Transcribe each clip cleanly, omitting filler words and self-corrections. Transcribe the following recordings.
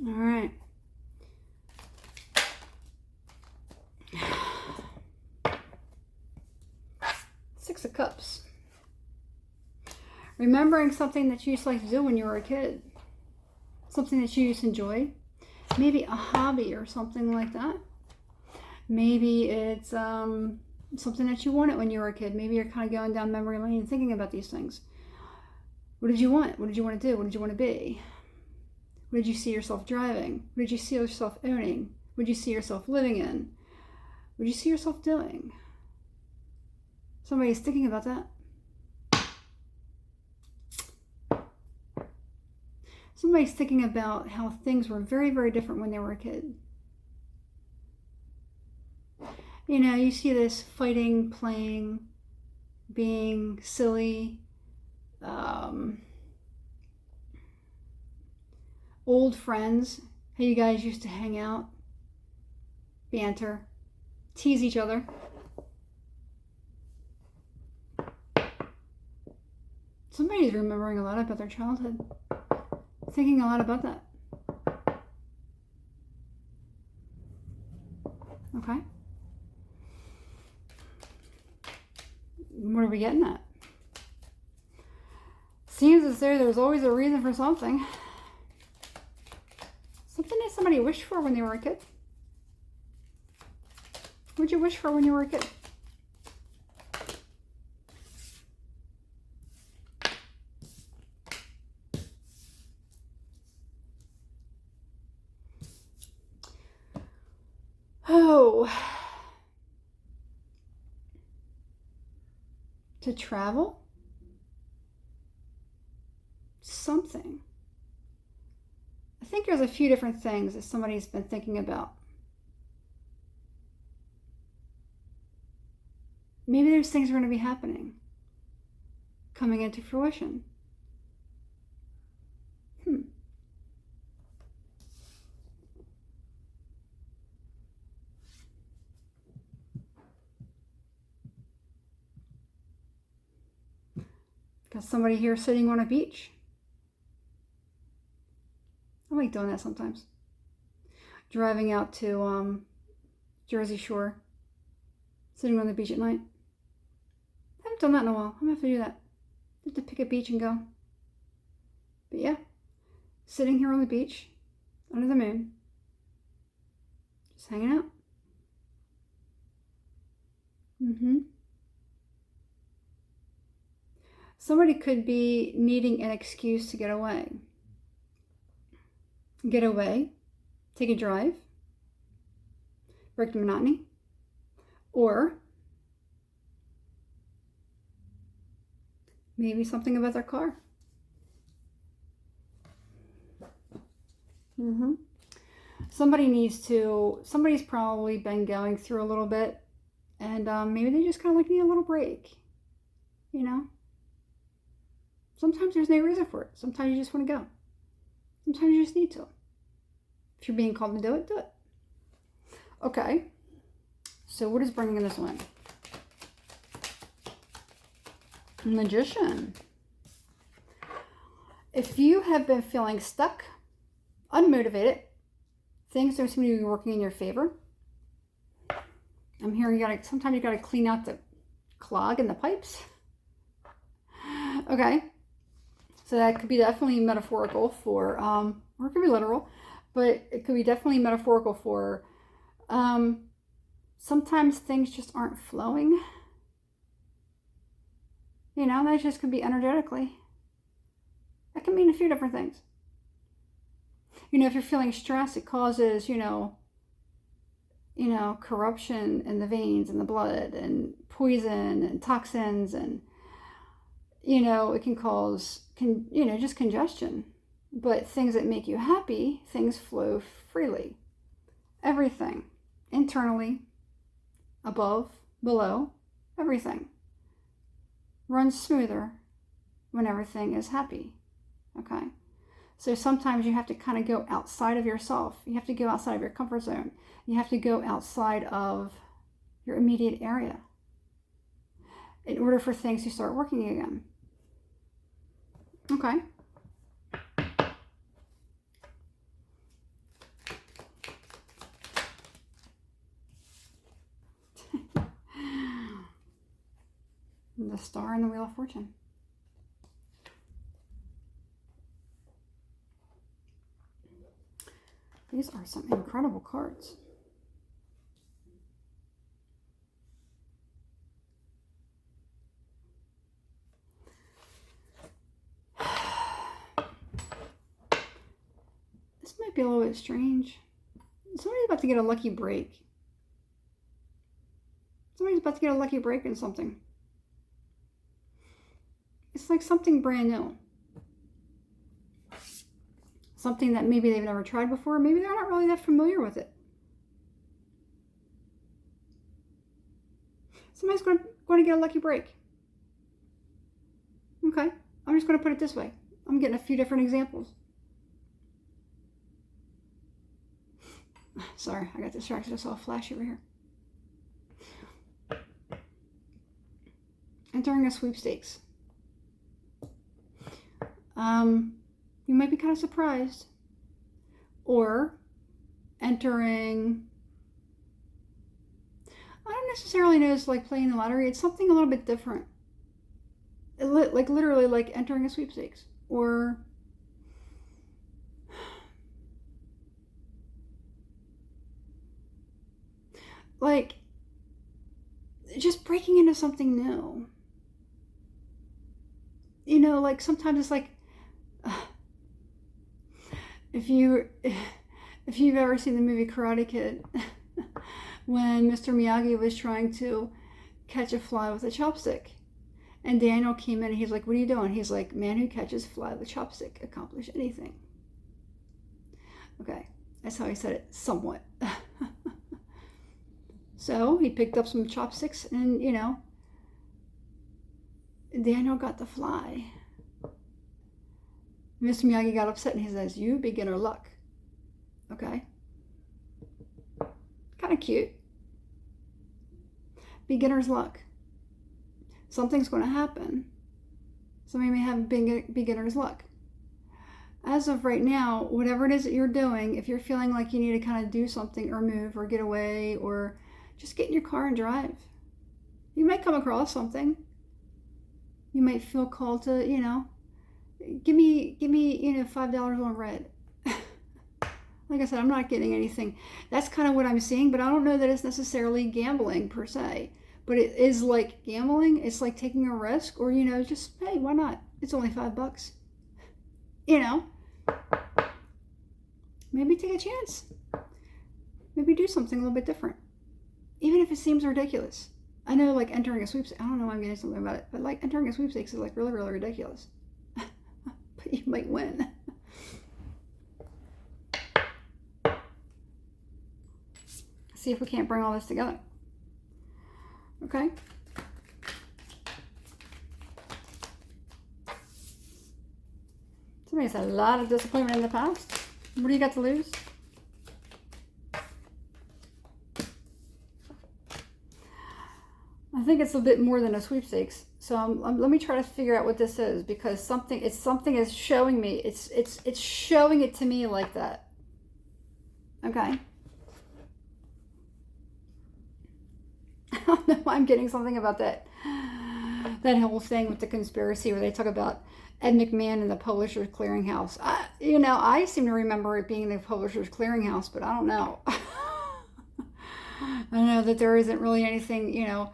All right. Six of Cups. Remembering something that you used to like to do when you were a kid. Something that you used to enjoy. Maybe a hobby or something like that. Maybe it's something that you wanted when you were a kid. Maybe you're kind of going down memory lane and thinking about these things. What did you want? What did you want to do? What did you want to be? What did you see yourself driving? What did you see yourself owning? What did you see yourself living in? What did you see yourself doing? Somebody's thinking about that. Somebody's thinking about how things were very, very different when they were a kid. You know, you see this fighting, playing, being silly, old friends, how you guys used to hang out, banter, tease each other. Somebody's remembering a lot about their childhood, thinking a lot about that. Okay. What are we getting at? Seems as though there's always a reason for something. Something that somebody wished for when they were a kid. What did you wish for when you were a kid? Oh. To travel? Something. I think there's a few different things that somebody's been thinking about. Maybe those things are going to be happening, coming into fruition. Got somebody here sitting on a beach. I like doing that sometimes. Driving out to Jersey Shore, sitting on the beach at night. I haven't done that in a while. I'm gonna have to do that. I have to pick a beach and go. But yeah, sitting here on the beach, under the moon, just hanging out. Somebody could be needing an excuse to get away. Get away, take a drive, break the monotony, or maybe something about their car. Somebody's probably been going through a little bit, and maybe they just kind of like need a little break, you know? Sometimes there's no reason for it. Sometimes you just want to go. Sometimes you just need to. If you're being called to do it, do it. Okay. So what is bringing this one? Magician. If you have been feeling stuck, unmotivated, things don't seem to be working in your favor. I'm hearing sometimes you gotta clean out the clog in the pipes. Okay. So that could be definitely metaphorical for, or it could be literal, but it could be definitely metaphorical for, sometimes things just aren't flowing. You know, that just could be energetically. That can mean a few different things. You know, if you're feeling stress, it causes, you know, corruption in the veins and the blood and poison and toxins, and, you know, it can cause, just congestion. But things that make you happy, things flow freely. Everything. Internally, above, below, everything runs smoother when everything is happy. Okay? So sometimes you have to kind of go outside of yourself. You have to go outside of your comfort zone. You have to go outside of your immediate area in order for things to start working again. Okay. the Star and the Wheel of Fortune. These are some incredible cards. This might be a little bit strange. Somebody's about to get a lucky break. Somebody's about to get a lucky break in something. It's like something brand new. Something that maybe they've never tried before. Maybe they're not really that familiar with it. Somebody's going to get a lucky break. Okay, I'm just going to put it this way. I'm getting a few different examples. Sorry, I got distracted. I saw a flash over here. Entering a sweepstakes. You might be kind of surprised. Or entering, I don't necessarily know it's like playing the lottery. It's something a little bit different. Like literally like entering a sweepstakes. Or like just breaking into something new. You know, like sometimes it's like, if you've ever seen the movie Karate Kid, when Mr. Miyagi was trying to catch a fly with a chopstick, and Daniel came in and he's like, "What are you doing?" He's like, "Man who catches fly with a chopstick accomplish anything." Okay, that's how he said it, somewhat. So he picked up some chopsticks and, you know, Daniel got the fly. Mr. Miyagi got upset and he says, "You beginner luck." Okay. Kind of cute. Beginner's luck. Something's going to happen. Somebody may have beginner's luck. As of right now, whatever it is that you're doing, if you're feeling like you need to kind of do something or move or get away or just get in your car and drive, you might come across something. You might feel called to, you know, give me, you know, $5 on red. Like I said, I'm not getting anything. That's kind of what I'm seeing, but I don't know that it's necessarily gambling per se. But it is like gambling. It's like taking a risk, or, you know, just, hey, why not? It's only $5. You know, maybe take a chance. Maybe do something a little bit different, even if it seems ridiculous. I know, like entering a sweepstakes, I don't know why I'm getting something about it, but like entering a sweepstakes is like really, really ridiculous. But you might win. See if we can't bring all this together. Okay. Somebody's had a lot of disappointment in the past. What do you got to lose? I think it's a bit more than a sweepstakes. So let me try to figure out what this is, because something is showing me. It's showing it to me like that. Okay. I don't know why I'm getting something about that whole thing with the conspiracy where they talk about Ed McMahon and the Publishers Clearinghouse. You know, I seem to remember it being the Publishers Clearinghouse, but I don't know. I know that there isn't really anything, you know.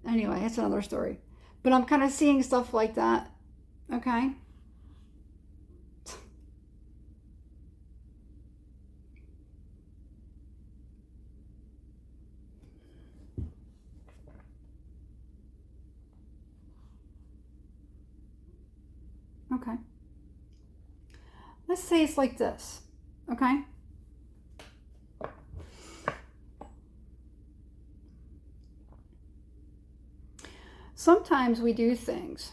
Anyway, it's another story. But I'm kind of seeing stuff like that. Okay. Okay. Let's say it's like this. Okay. Sometimes we do things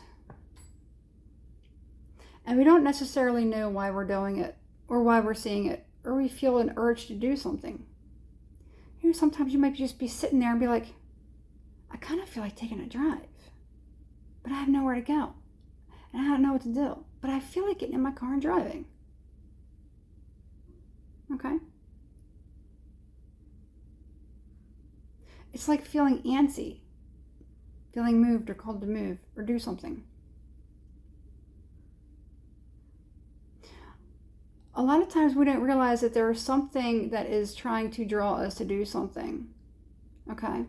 and we don't necessarily know why we're doing it or why we're seeing it, or we feel an urge to do something. You know, sometimes you might just be sitting there and be like, I kind of feel like taking a drive, but I have nowhere to go and I don't know what to do, but I feel like getting in my car and driving. Okay. It's like feeling antsy. feeling moved or called to move or do something. A lot of times we don't realize that there is something that is trying to draw us to do something. Okay?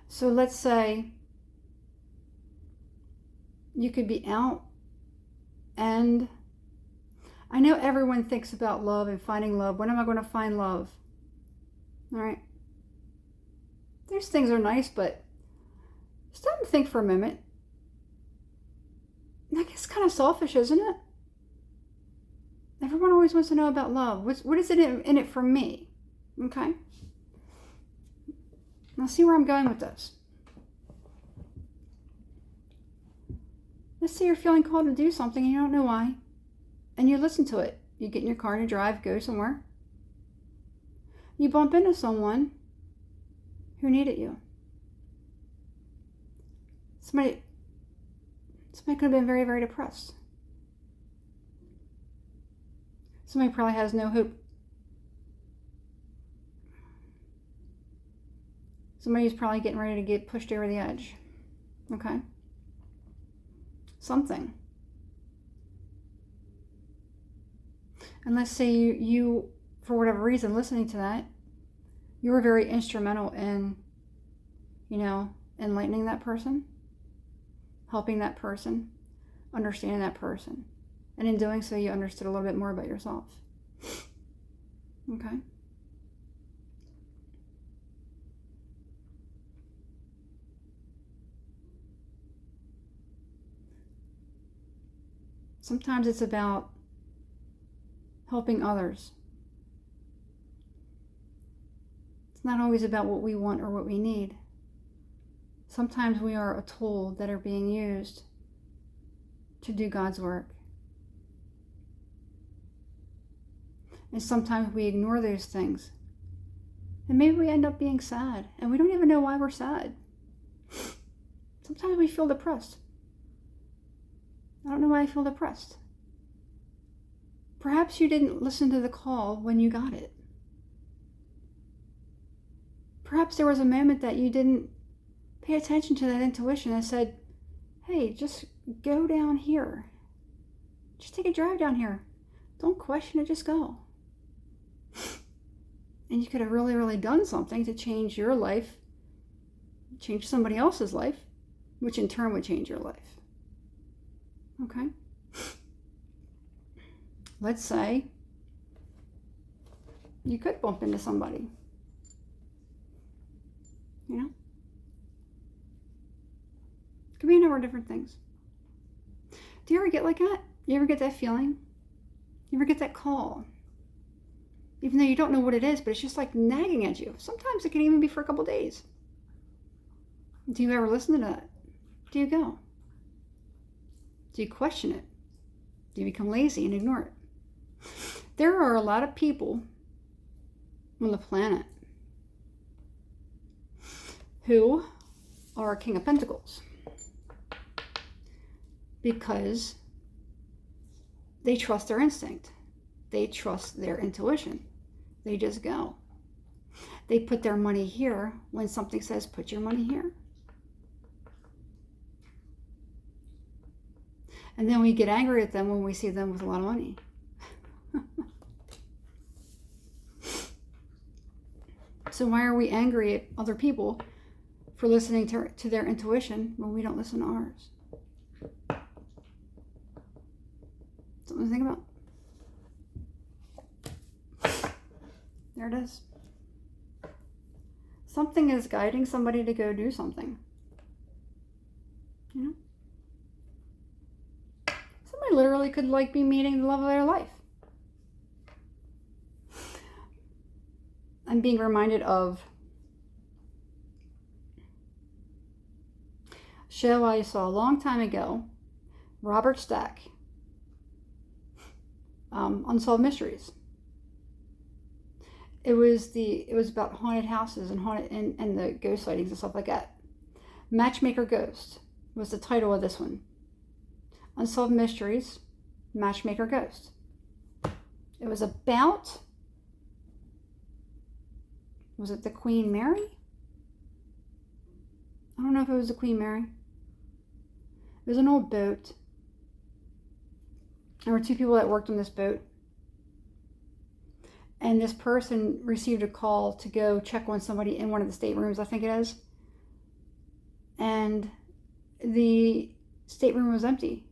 So let's say you could be out, and I know everyone thinks about love and finding love. When am I going to find love? All right? Those things are nice, but stop and think for a moment. I guess it's kind of selfish, isn't it? Everyone always wants to know about love. What is it in it for me? Okay? Now see where I'm going with this. Let's say you're feeling called to do something and you don't know why. And you listen to it. You get in your car and you drive, go somewhere. You bump into someone who needed you. Somebody could have been very, very depressed. Somebody probably has no hope. Somebody's probably getting ready to get pushed over the edge. Okay? Something. And let's say you, for whatever reason, listening to that, you were very instrumental in, enlightening that person, helping that person, understanding that person. And in doing so, you understood a little bit more about yourself. Okay? Sometimes it's about helping others. It's not always about what we want or what we need. Sometimes we are a tool that are being used to do God's work. And sometimes we ignore those things. And maybe we end up being sad. And we don't even know why we're sad. Sometimes we feel depressed. I don't know why I feel depressed. Perhaps you didn't listen to the call when you got it. Perhaps there was a moment that you didn't pay attention to that intuition that said, hey, just go down here. Just take a drive down here. Don't question it, just go. And you could have really, really done something to change your life, change somebody else's life, which in turn would change your life. Okay? Let's say you could bump into somebody. Could be a number of different things. Do you ever get like that? You ever get that feeling? You ever get that call? Even though you don't know what it is, but it's just like nagging at you. Sometimes it can even be for a couple days. Do you ever listen to that? Do you go? Do you question it? Do you become lazy and ignore it? There are a lot of people on the planet who are King of Pentacles because they trust their instinct. They trust their intuition. They just go. They put their money here when something says, put your money here. And then we get angry at them when we see them with a lot of money. So why are we angry at other people for listening to their intuition when we don't listen to ours? Something to think about. There it is. Something is guiding somebody to go do something. Somebody literally could be meeting the love of their life. I'm being reminded of a show I saw a long time ago, Robert Stack, Unsolved Mysteries. It was about haunted houses and the ghost sightings and stuff like that. Matchmaker Ghost was the title of this one. Unsolved Mysteries, Matchmaker Ghost. It was about, was it the Queen Mary? don't know if it was the Queen Mary. It was an old boat. There were two people that worked on this boat. And this person received a call to go check on somebody in one of the staterooms, I think it is. And the stateroom was empty.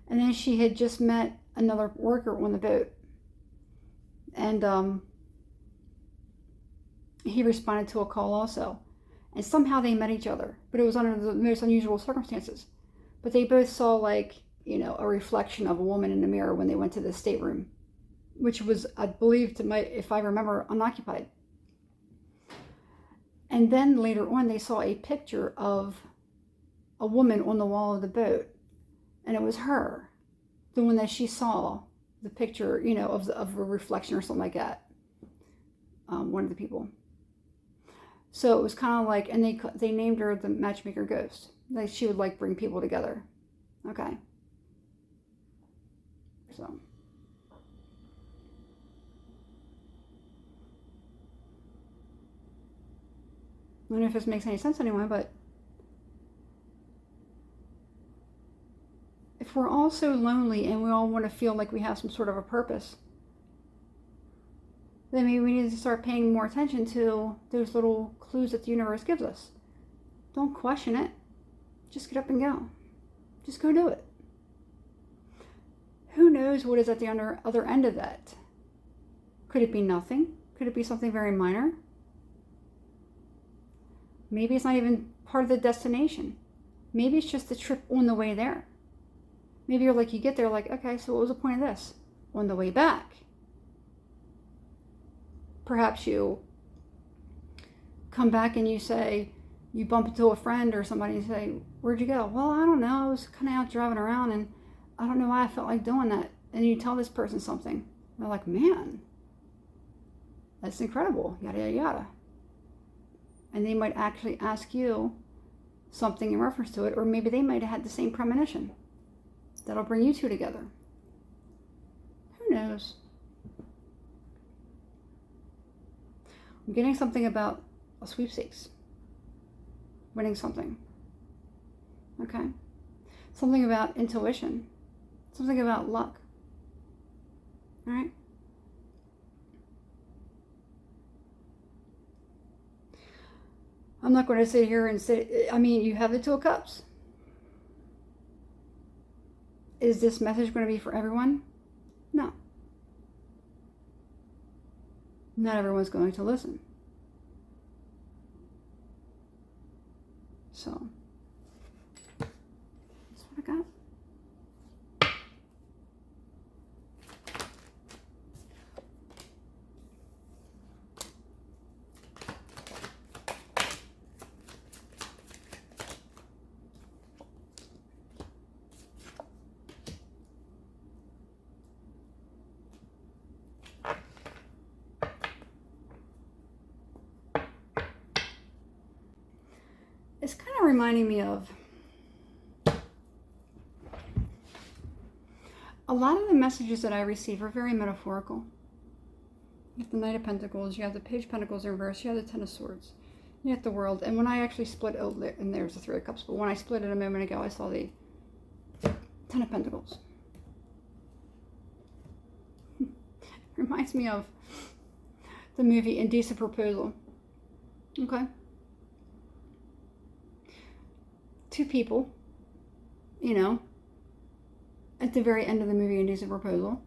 And then she had just met another worker on the boat. And he responded to a call also. And somehow they met each other. But it was under the most unusual circumstances. But they both saw, like, you know, a reflection of a woman in the mirror when they went to the stateroom, which was, I believe, if I remember, unoccupied. And then later on, they saw a picture of a woman on the wall of the boat. And it was her, the one that she saw, the picture, you know, of a reflection or something like that. One of the people. So it was kind of like, and they named her the Matchmaker Ghost. Like, she would, like, bring people together. Okay. So. I don't know if this makes any sense anyway, but if we're all so lonely and we all want to feel like we have some sort of a purpose, then maybe we need to start paying more attention to those little clues that the universe gives us. Don't question it. Just get up and go. Just go do it. Who knows what is at the other end of that? Could it be nothing? Could it be something very minor? Maybe it's not even part of the destination. Maybe it's just the trip on the way there. Maybe you're like, you get there like, okay, so what was the point of this? On the way back. Perhaps you come back and you say, you bump into a friend or somebody and say, where'd you go? Well, I don't know. I was kind of out driving around and I don't know why I felt like doing that. And you tell this person something. They're like, man, that's incredible. Yada, yada, yada. And they might actually ask you something in reference to it, or maybe they might have had the same premonition. That'll bring you two together. Who knows? I'm getting something about a sweepstakes. Winning something. Okay? Something about intuition. Something about luck. Alright? I'm not going to sit here and say, I mean, you have the Two of Cups. Is this message going to be for everyone? No. Not everyone's going to listen. So, that's what I got. It's kind of reminding me of a lot of the messages that I receive are very metaphorical. You have the Knight of Pentacles, you have the Page of Pentacles in reverse, you have the Ten of Swords, you have the World. And when I actually split, and there's the Three of Cups, but when I split it a moment ago, I saw the Ten of Pentacles. Reminds me of the movie Indecent Proposal. Okay. Two people, you know, at the very end of the movie Indecent Proposal,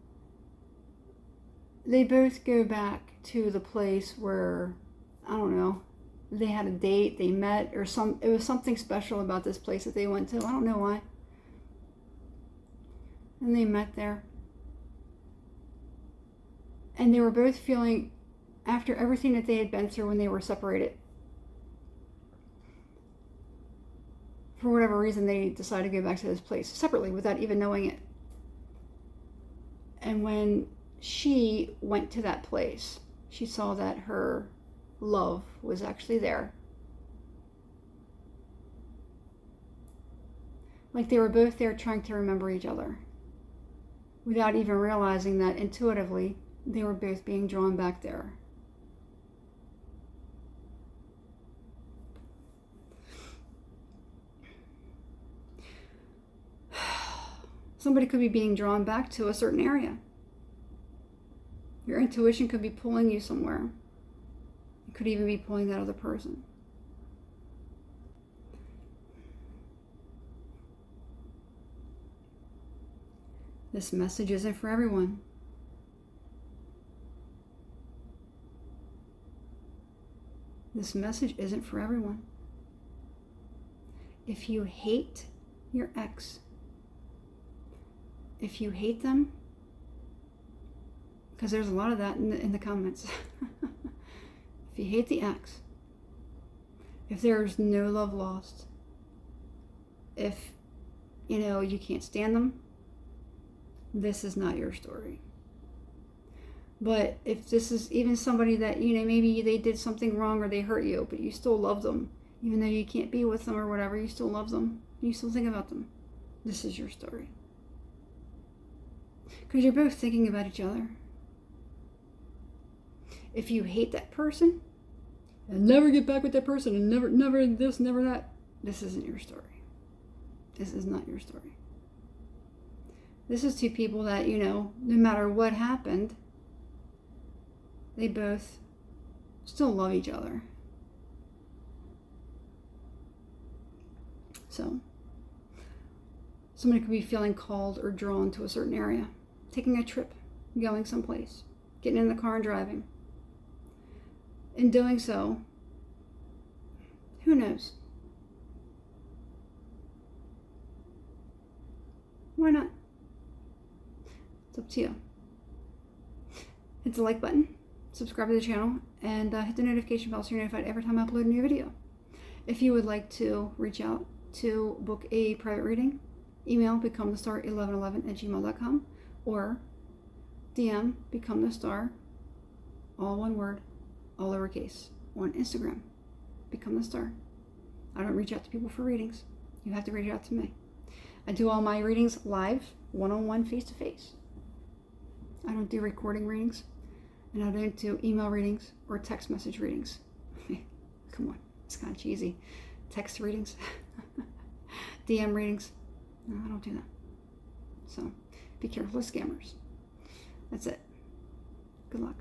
they both go back to the place where, I don't know, they had a date, they met, or it was something special about this place that they went to. I don't know why. And they met there. And they were both feeling, after everything that they had been through when they were separated, for whatever reason, they decided to go back to this place separately without even knowing it. And when she went to that place, she saw that her love was actually there. Like they were both there trying to remember each other, without even realizing that intuitively they were both being drawn back there. Somebody could be being drawn back to a certain area. Your intuition could be pulling you somewhere. It could even be pulling that other person. This message isn't for everyone. This message isn't for everyone. If you hate your ex, if you hate them, because there's a lot of that in the comments. If you hate the ex, if there's no love lost, if you can't stand them, this is not your story. But if this is even somebody that maybe they did something wrong or they hurt you, but you still love them, even though you can't be with them or whatever, you still love them, you still think about them, this is your story. Because you're both thinking about each other. If you hate that person and never get back with that person and never this, never that, this isn't your story. This is not your story. This is two people that, no matter what happened, they both still love each other. So, somebody could be feeling called or drawn to a certain area, taking a trip, going someplace, getting in the car and driving. In doing so, who knows? Why not? It's up to you. Hit the like button, subscribe to the channel, and hit the notification bell so you're notified every time I upload a new video. If you would like to reach out to book a private reading, email becomethestar1111@gmail.com or DM becomethestar, all one word, all lowercase, on Instagram, Become the Star. I don't reach out to people for readings. You have to reach out to me. I do all my readings live, one-on-one, face-to-face. I don't do recording readings, and I don't do email readings or text message readings. Come on, it's kind of cheesy. Text readings, DM readings. No, I don't do that. So be careful of scammers. That's it. Good luck.